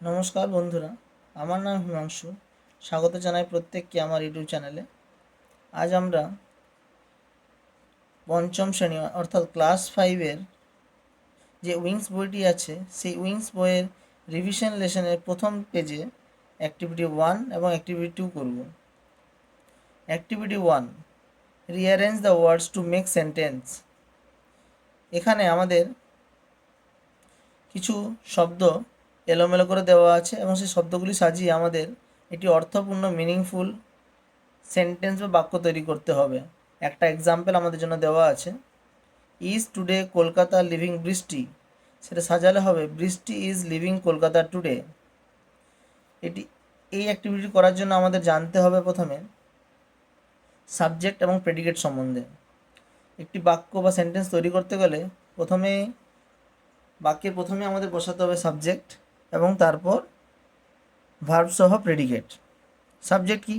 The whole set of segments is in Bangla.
নমস্কার বন্ধুরা, আমার নাম হিমাংশু। স্বাগত জানাই প্রত্যেককে আমার ইউটিউব চ্যানেলে। আজ আমরা পঞ্চম শ্রেণী অর্থাৎ ক্লাস 5-এর যে উইংস বইটি আছে সেই উইংস বইয়ের রিভিশন লেসনের প্রথম পেজে অ্যাক্টিভিটি 1 এবং অ্যাক্টিভিটি 2 করব। Activity 1, rearrange the words to make sentence. এখানে আমাদের কিছু শব্দ এলোমেলো করে দেওয়া আছে এবং সেই শব্দগুলি সাজিয়ে আমাদের একটি অর্থপূর্ণ মিনিংফুল সেন্টেন্স বা বাক্য তৈরি করতে হবে। একটা এক্সাম্পল আমাদের জন্য দেওয়া আছে, ইজ টুডে কলকাতা লিভিং বৃষ্টি। সেটা সাজালে হবে বৃষ্টি ইজ লিভিং কলকাতা টুডে। এই অ্যাক্টিভিটি করার জন্য আমাদের জানতে হবে প্রথমে সাবজেক্ট এবং প্রেডিকেট সম্বন্ধে। একটি বাক্য বা সেন্টেন্স তৈরি করতে গেলে বাক্যের প্রথমে আমাদের বসাতে হবে সাবজেক্ট এবং তারপর ভার্ব সহ প্রেডিকেট। সাবজেক্ট কি?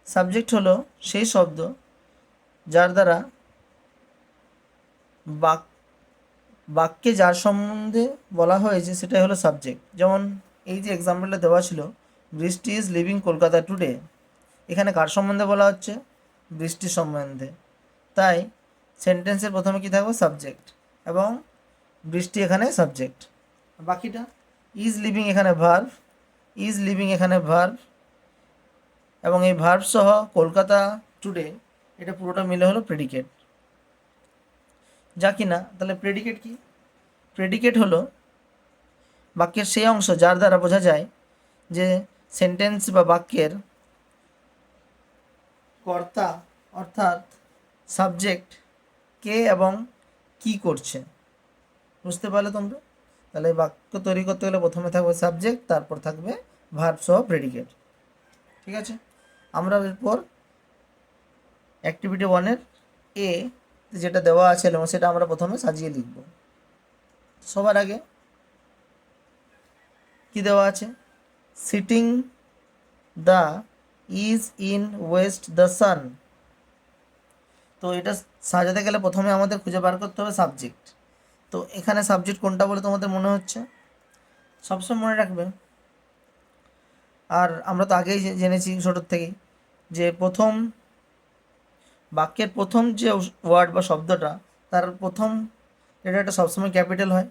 সাবজেক্ট হলো সেই শব্দ যার দ্বারা বাক্যে যার সম্বন্ধে বলা হয়েছে সেটাই হলো সাবজেক্ট। যেমন এই যে এক্সাম্পলটা দেওয়া ছিল, বৃষ্টি ইজ লিভিং কলকাতা টুডে, এখানে কার সম্বন্ধে বলা হচ্ছে? বৃষ্টির সম্বন্ধে। তাই সেন্টেন্সের প্রথমে কী থাকবে? সাবজেক্ট, এবং বৃষ্টি এখানে সাবজেক্ট। বাকিটা ইজ লিভিং এখানে ভার্ব, ইজ লিভিং এখানে ভার্ব, এবং এই ভার্ব সহ কলকাতা টুডে এটা পুরোটা মিলে হলো প্রেডিকেট। যা কিনা তাহলে প্রেডিকেট কি? প্রেডিকেট হলো বাক্যের সেই অংশ যার দ্বারা বোঝা যায় যে সেন্টেন্স বা বাক্যের কর্তা অর্থাৎ সাবজেক্ট কে এবং কি করছে। বুঝতে পারলে তোমরা? তাহলে বাক্য তৈরি করতে গেলে প্রথমে থাকবে সাবজেক্ট, তারপর থাকবে ভার্ব সহ প্রেডিকেট। ঠিক আছে, আমরা এরপর অ্যাক্টিভিটি 1-এর এ যেটা দেওয়া আছে এবং সেটা আমরা প্রথমে সাজিয়ে লিখব। সবার আগে কি দেওয়া আছে? Setting the is in west the sun. তো এটা সাজাতে গেলে প্রথমে আমাদের খুঁজে বার করতে হবে সাবজেক্ট। তো এখানে সাবজেক্ট কোনটা বলে তোমাদের মনে হচ্ছে? সবসময় মনে রাখবে, আর আমরা তো আগেই জেনেছি ছোটোর থেকেই, যে বাক্যের প্রথম যে ওয়ার্ড বা শব্দটা তার প্রথম লেটারটা সবসময় ক্যাপিটাল হয়।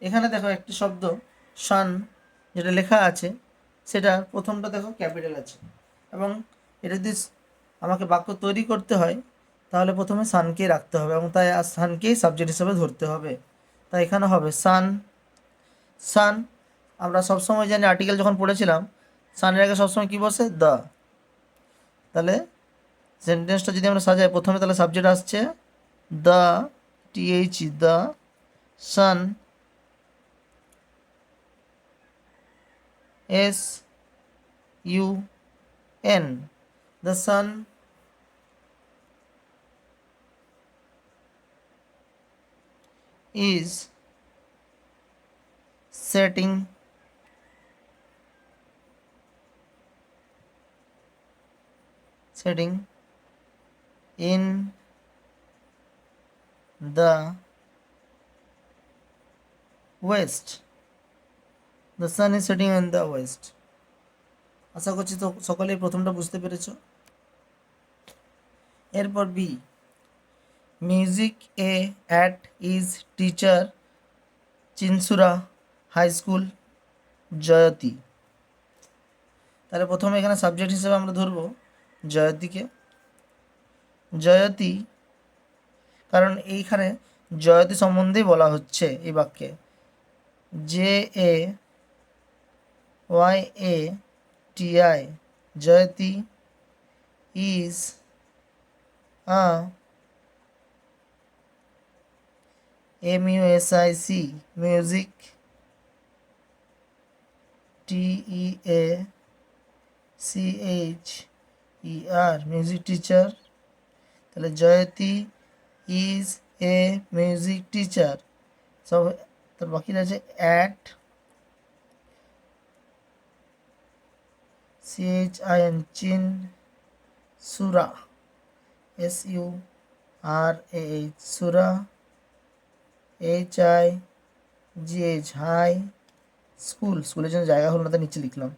এখানে দেখো একটি শব্দ সান যেটা লেখা আছে সেটা প্রথমটা দেখো ক্যাপিটাল আছে, এবং এটা যদি আমাকে বাক্য তৈরি করতে হয় তাহলে প্রথমে সানকেই রাখতে হবে এবং তাই সানকেই সাবজেক্ট হিসেবে ধরতে হবে। তাই এখানে হবে সান। সান আমরা সবসময় জানি, আর্টিকেল যখন পড়েছিলাম সানের আগে সবসময় কী বসে? দ্য। তাহলে সেন্টেন্সটা যদি আমরা সাজাই প্রথমে, তাহলে সাবজেক্ট আসছে দ্য, টিএইচ, দ্য সান, SUN, the sun is setting in the west. The sun is setting in the west. আশা করছি তো সকলেই প্রথমটা বুঝতে পেরেছো। এরপর B, music a at is teacher Chinsurah high school Jayati. তাহলে প্রথমে এখানে সাবজেক্ট হিসেবে আমরা ধরবো জয়তীকে। জয়তী, কারণ এইখানে জয়তী সম্বন্ধেই বলা হচ্ছে এই বাক্যে। JAYATI, Jayati is a MUSIC, music, TEACHER, music teacher. তাহলে Jayati is a music teacher. সব তার বাকি আছে অ্যাট CHIN, চিন সুরা, SURAH, সুরা, HIGH, হাই স্কুল, স্কুলের জন্য জায়গা হলো না, তাই নিচে লিখলাম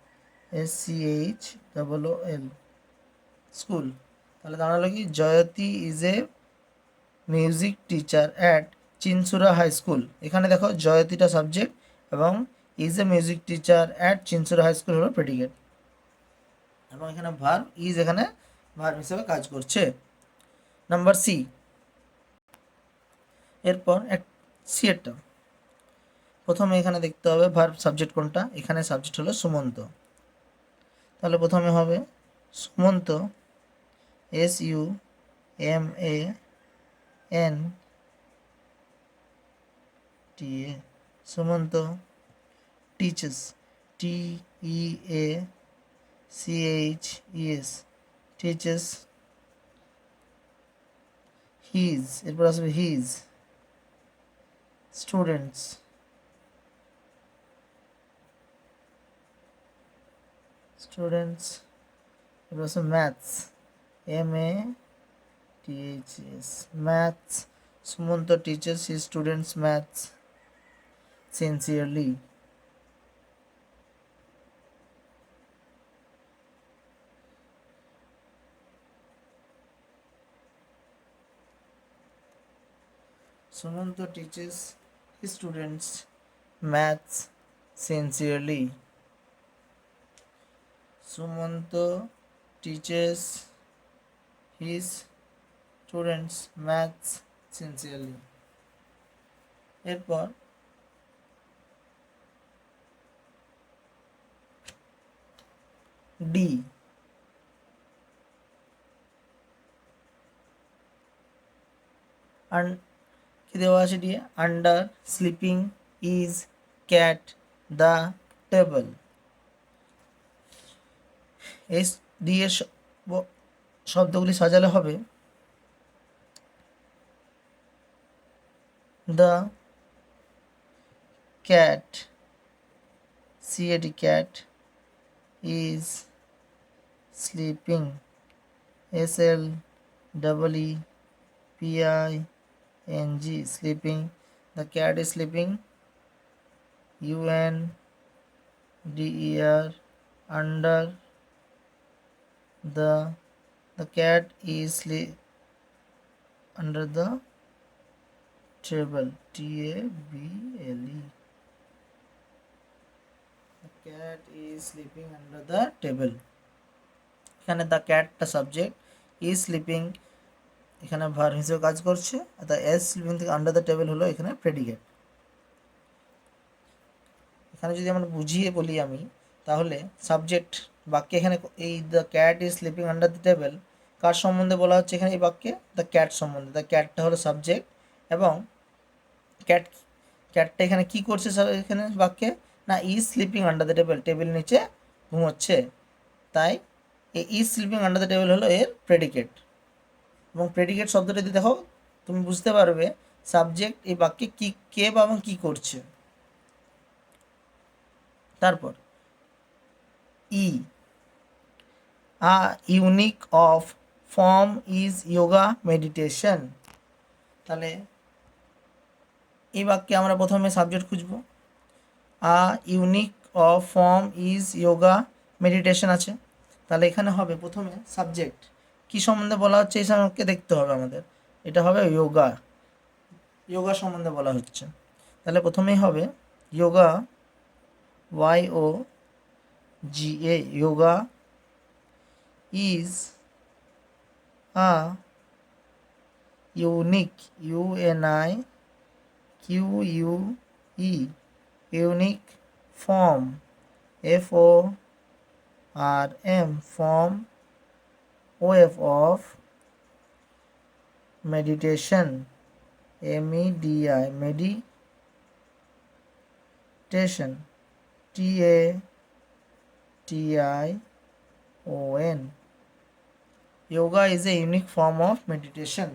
SCHOOL, স্কুল। তাহলে দাঁড়ালো কি, Jayati is a music teacher at Chinsurah high school. এখানে দেখো জয়তীটা সাবজেক্ট এবং is a music teacher at Chinsurah high school হলো প্রেডিকেট, এবং এখানে ভার্ব ইজ এখানে ভার্ব হিসেবে কাজ করছে। Number C. এরপর সি এরটা প্রথমে এখানে দেখতে হবে ভার্ব সাবজেক্ট কোনটা, এখানে সাবজেক্ট হলো সুমন্ত। তাহলে প্রথমে হবে Sumanta, SUMANTA, Sumanta teaches, TEACHES, teaches his, এরপর আসবে হিজ স্টুডেন্টস, এরপর আসবে maths, MATHS, maths. Sumanta teachers his students maths sincerely. Sumanto teaches his students maths sincerely. Sumanto teaches his students maths sincerely. এরপর ডি, কি দেওয়া আছে D, under sleeping is cat the table. এই ডি এর শব্দগুলি সাজালে হবে the cat, CAT cat is sleeping, SLEEPING sleeping. The cat is sleeping, UNDER under the cat is under the table, TABLE. The cat is sleeping under the table. এখানে দ্য ক্যাটটা সাবজেক্ট, ইজ স্লিপিং এখানে ভার্ব হিসেবে কাজ করছে, দ্য এস স্লিপিং থেকে আন্ডার দ্য টেবিল হলো এখানে প্রেডিকেট। এখানে যদি আমরা বুঝিয়ে বলি আমি, তাহলে সাবজেক্ট বাক্যে এখানে এই the cat is sleeping under the table কার সম্বন্ধে বলা হচ্ছে এখানে এই বাক্যে, দ্য ক্যাট সম্বন্ধে। দ্য ক্যাটটা হলো সাবজেক্ট এবং ক্যাটটা এখানে কি করছে এখানে বাক্যে, না is sleeping under the table, table নিচে ঘুমোচ্ছে, তাই এই is sleeping under the table হলো এর প্রেডিকেট। এবং প্রেডিকেট শব্দটা যদি দেখো তুমি বুঝতে পারবে সাবজেক্ট এই বাক্যে কি, কে বা এবং কী করছে। তারপর E, a unique of form is yoga meditation. তাহলে এই বাক্যে আমরা প্রথমে সাবজেক্ট খুঁজব, a unique of form is yoga meditation আছে। তাহলে এখানে হবে প্রথমে সাবজেক্ট, কি সম্বন্ধে বলা হচ্ছে এই সম্পর্কে দেখতে হবে আমাদের, এটা হবে যোগা সম্বন্ধে বলা হচ্ছে। তাহলে প্রথমেই হবে yoga, YOGA, yoga is a unique, UNIQUE, unique form, FORM, form OF of meditation, MEDI, meditation, TATION. Yoga is a unique form of meditation.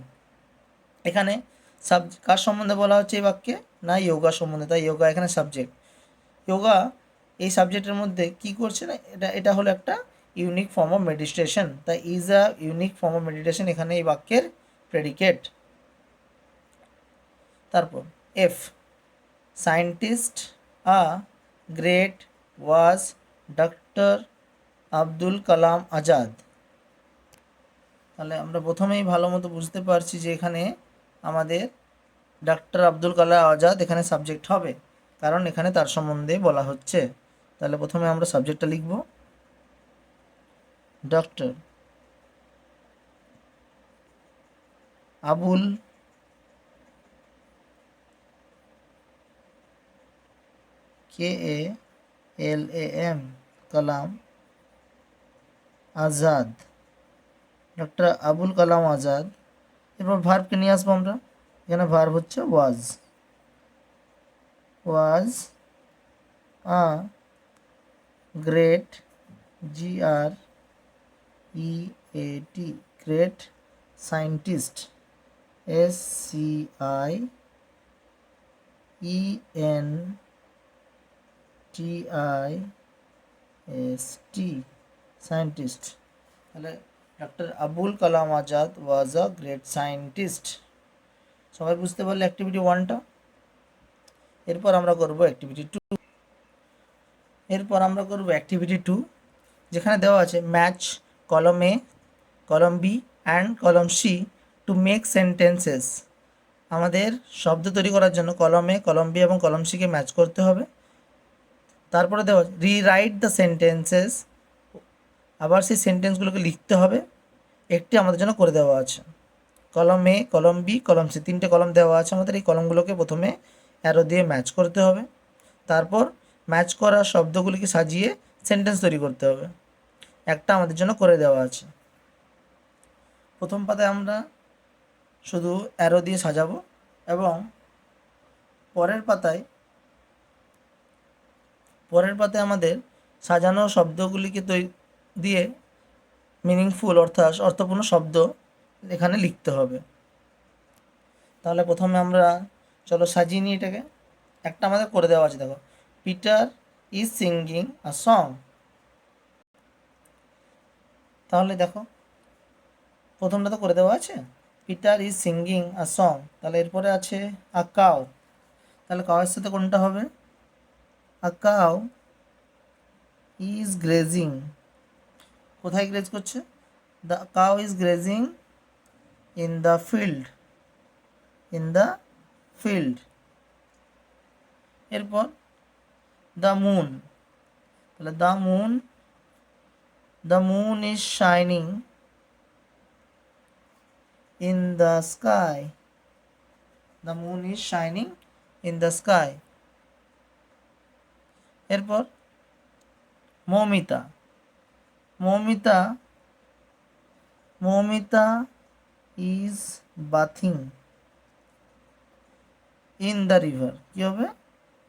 এখানে কার সম্বন্ধে বলা হচ্ছে এই বাক্যে, না যোগা সম্বন্ধে, তাই যোগা এখানে সাবজেক্ট। যোগা এই সাবজেক্টের মধ্যে কি করছে না, এটা হলো একটা ইউনিক ফর্ম অফ মেডিটেশন, তাই is a unique form of meditation এখানে এই বাক্যের প্রেডিকেট। তারপর F, scientist a great was doctor Abdul Kalam Azad. তাহলে আমরা প্রথমেই ভালো মতো বুঝতে পারছি যে এখানে আমাদের ডক্টর আব্দুল কালাম আজাদ এখানে সাবজেক্ট হবে, কারণ এখানে তার সম্বন্ধে বলা হচ্ছে। তাহলে প্রথমে আমরা সাবজেক্টটা লিখব doctor Abul KALAM Kalam Azad, doctor Abul Kalam Azad. এরপর ভার্বকে নিয়ে আসবো আমরা। এখানে ভার্ব হচ্ছে was a great GREAT great scientist SCIENTIST scientist. তাহলে doctor Abul Kalam Azad was a great scientist. সবাই বুঝতে পারলে অ্যাক্টিভিটি 1টা। এরপর আমরা করব অ্যাক্টিভিটি 2। যেখানে দেওয়া আছে ম্যাচ কলম এ, কলম বি অ্যান্ড কলম সি টু মেক সেন্টেন্সেস। আমাদের শব্দ তৈরি করার জন্য কলম এ, কলম বি এবং কলম সিকে ম্যাচ করতে হবে। তারপরে দেওয়া রিরাইট দ্য সেন্টেন্সেস, আবার সেই সেন্টেন্সগুলোকে লিখতে হবে। একটি আমাদের জন্য করে দেওয়া আছে, কলম এ, কলম বি, কলম সি, 3টে কলম দেওয়া আছে আমাদের। এই কলমগুলোকে প্রথমে অ্যারো দিয়ে ম্যাচ করতে হবে, তারপর ম্যাচ করা শব্দগুলিকে সাজিয়ে সেন্টেন্স তৈরি করতে হবে। একটা আমাদের জন্য করে দেওয়া আছে। প্রথম পাতায় আমরা শুধু অ্যারো দিয়ে সাজাবো এবং পরের পাতায় আমাদের সাজানো শব্দগুলিকে দিয়ে মিনিংফুল অর্থাৎ অর্থপূর্ণ শব্দ এখানে লিখতে হবে। তাহলে প্রথমে আমরা চলো সাজিয়ে নিই এটাকে। একটা আমাদের করে দেওয়া আছে, দেখো Peter is singing a song. তাহলে দেখো প্রথমটা তো করে দেওয়া আছে, Peter is singing a song. তাহলে এরপরে আছে আ কাউ। তাহলে কাউয়ের সাথে কোনটা হবে? A cow is grazing. কোথায় গ্রেজ করছে? The cow is grazing in the field. এরপর দ্য মুন। তাহলে the moon is shining in the sky. The moon is shining in the sky. এরপর Moumita is bathing in the river. কী হবে?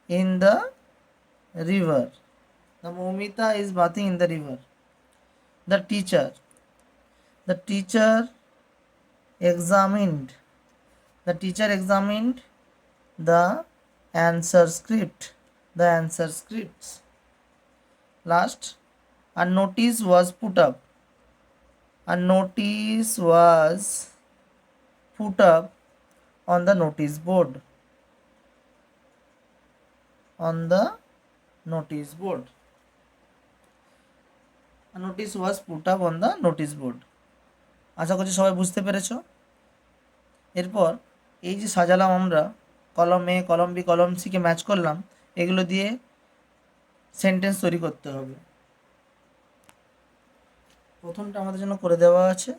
In the river. The Moumita is bathing in the river. The teacher examined the answer scripts. Last, a notice was put up on the notice board. A notice was put up on the notice board. আশা করছি সবাই বুঝতে পেরেছো। এরপর এই যে সাজালাম আমরা, কলম এ, কলম বি, কলম সিকে ম্যাচ করলাম, এগুলো দিয়ে সেন্টেন্স তৈরি করতে হবে। প্রথমটা আমাদের জন্য করে দেওয়া আছে,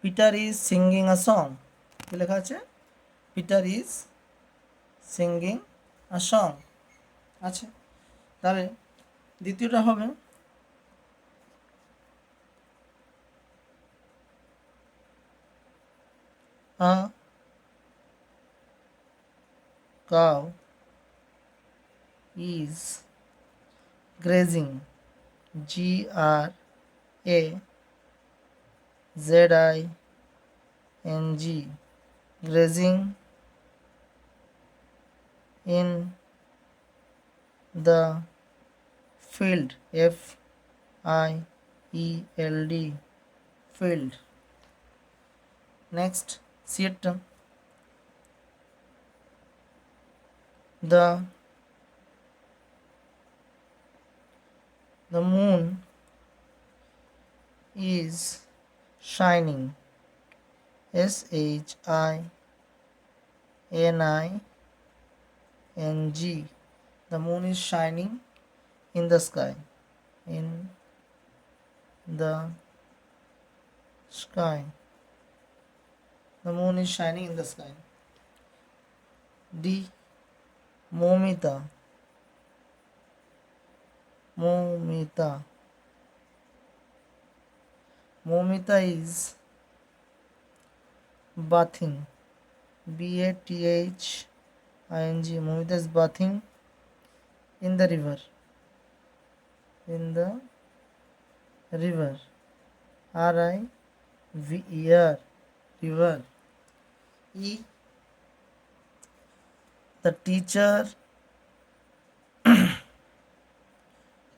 Peter is singing a song. কি লেখা আছে? Peter is singing a song আছে। তাহলে দ্বিতীয়টা হবে আ cow is grazing, GRAZING, grazing in the field, FIELD, field. Next, see it. The the moon is shining, SHINING. The moon is shining in the sky. In the sky. The moon is shining in the sky. D. Momita. Momita is bathing. BATHING. Momita is bathing in the river. In the river. RIVER. River. E. The teacher.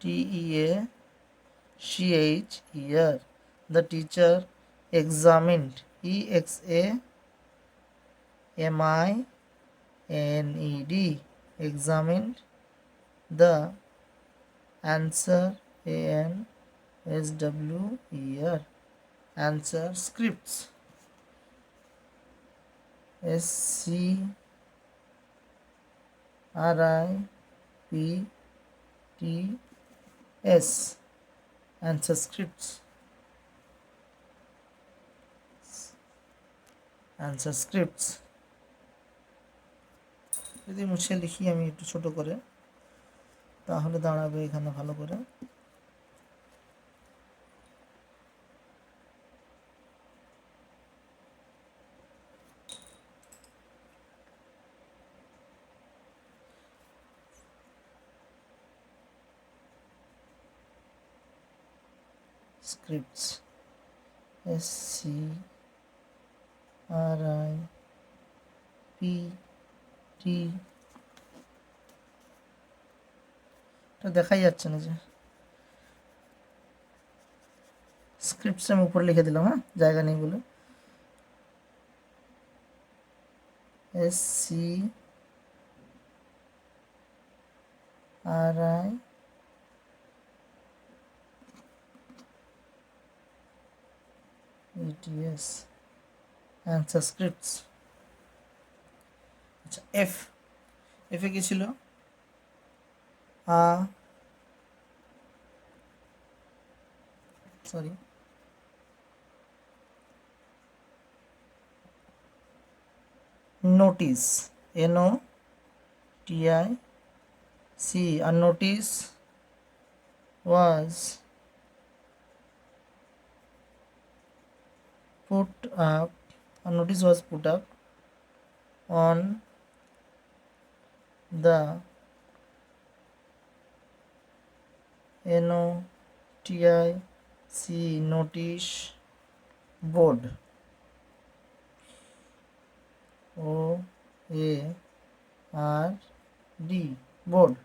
TEACHER. The teacher examined. EXAMINED. Examined the answer. ANSWER. Answer scripts. SCRIPTS. Answer scripts. Answer scripts. যদি মুছে লিখি আমি একটু ছোট করে, তাহলে দাঁড়াবে এখানে ভালো করে। scripts. SCRIPT. এটা দেখাই যাচ্ছে না যে স্ক্রিপ্টস আমি উপরে লিখে দিলাম, হ্যাঁ, জায়গা নেই বলে। SCRIPTS. Answer scripts. আচ্ছা, এফ এ কি ছিল? notice. NOTIC. A notice was put up. A notice was put up on the NOTIC notice board. OARD. board.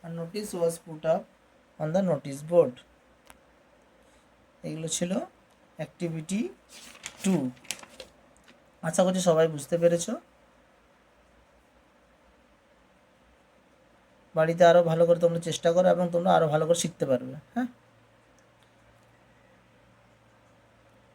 A notice was put up on the notice board. এগুলো ছিল অ্যাক্টিভিটি 2। আশা করছি সবাই বুঝতে পেরেছো। বাড়িতে আরও ভালো করে তোমরা চেষ্টা করো এবং তোমরা আরও ভালো করে শিখতে পারবে। হ্যাঁ।